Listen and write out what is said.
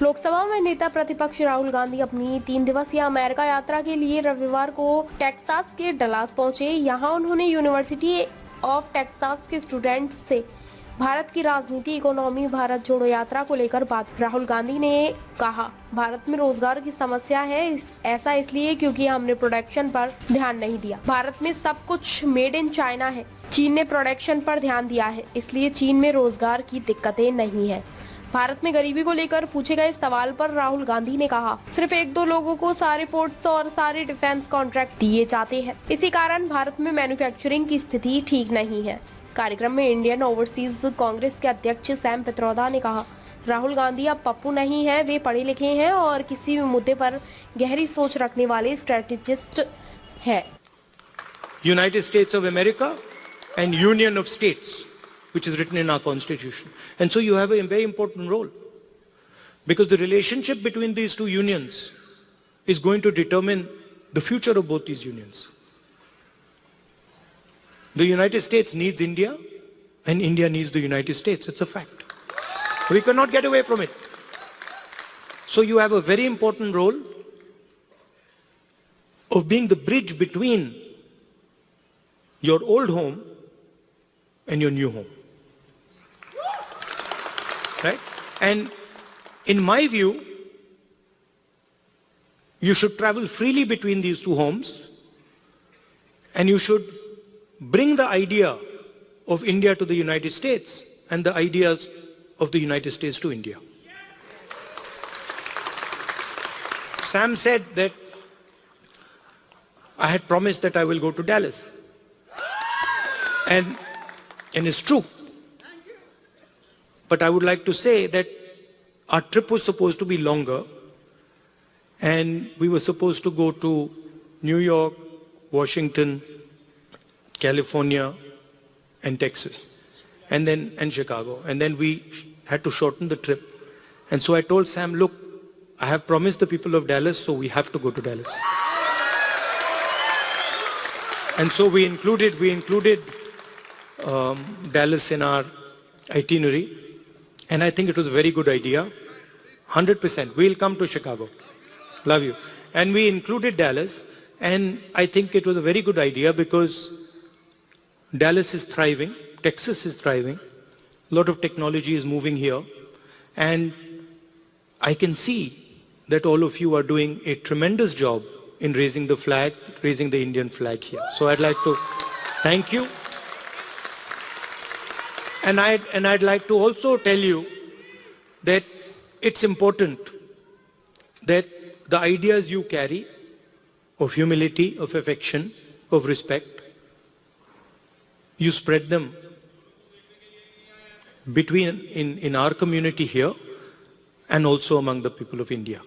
लोकसभा में नेता प्रतिपक्ष राहुल गांधी अपनी 3 दिवसीय अमेरिका यात्रा के लिए रविवार को टेक्सास के डलास पहुंचे। यहां उन्होंने यूनिवर्सिटी ऑफ टेक्सास के स्टूडेंट्स से भारत की राजनीति, इकोनॉमी, भारत जोड़ो यात्रा को लेकर बात। राहुल गांधी ने कहा, भारत में रोजगार की समस्या है, ऐसा इसलिए क्योंकि हमने प्रोडक्शन पर ध्यान नहीं दिया। भारत में सब कुछ मेड इन चाइना है। चीन ने प्रोडक्शन पर ध्यान दिया है, इसलिए चीन में रोजगार की दिक्कतें नहीं है। भारत में गरीबी को लेकर पूछे गए सवाल पर राहुल गांधी ने कहा, सिर्फ 1-2 लोगों को सारे पोर्ट्स और सारे डिफेंस कॉन्ट्रैक्ट दिए जाते हैं। इसी कारण भारत में मैन्युफैक्चरिंग की स्थिति ठीक नहीं है। कार्यक्रम में इंडियन ओवरसीज कांग्रेस के अध्यक्ष सैम पित्रोदा ने कहा, राहुल गांधी अब पप्पू नहीं है, वे पढ़े लिखे हैं और किसी भी मुद्दे पर गहरी सोच रखने वाले स्ट्रेटेजिस्ट है। United states of America and union of states, which is written in our constitution. And so you have a very important role, because the relationship between these two unions is going to determine the future of both these unions. The United States needs India and India needs the United States. It's a fact. We cannot get away from it. So you have a very important role of being the bridge between your old home and your new home. Right? And in my view, you should travel freely between these two homes, and you should bring the idea of India to the United States and the ideas of the United States to India. Sam said that I had promised that I will go to Dallas. And it's true. But I would like to say that our trip was supposed to be longer, and we were supposed to go to New York, Washington, California, and Texas, and Chicago. And then we had to shorten the trip. And so I told Sam, look, I have promised the people of Dallas, so we have to go to Dallas. And so we included Dallas in our itinerary. And I think it was a very good idea. 100%. We'll come to Chicago. Love you. And we included Dallas. And I think it was a very good idea because Dallas is thriving. Texas is thriving. A lot of technology is moving here. And I can see that all of you are doing a tremendous job in raising the flag, raising the Indian flag here. So I'd like to thank you. And I'd like to also tell you that it's important that the ideas you carry of humility, of affection, of respect, you spread them in our community here and also among the people of India.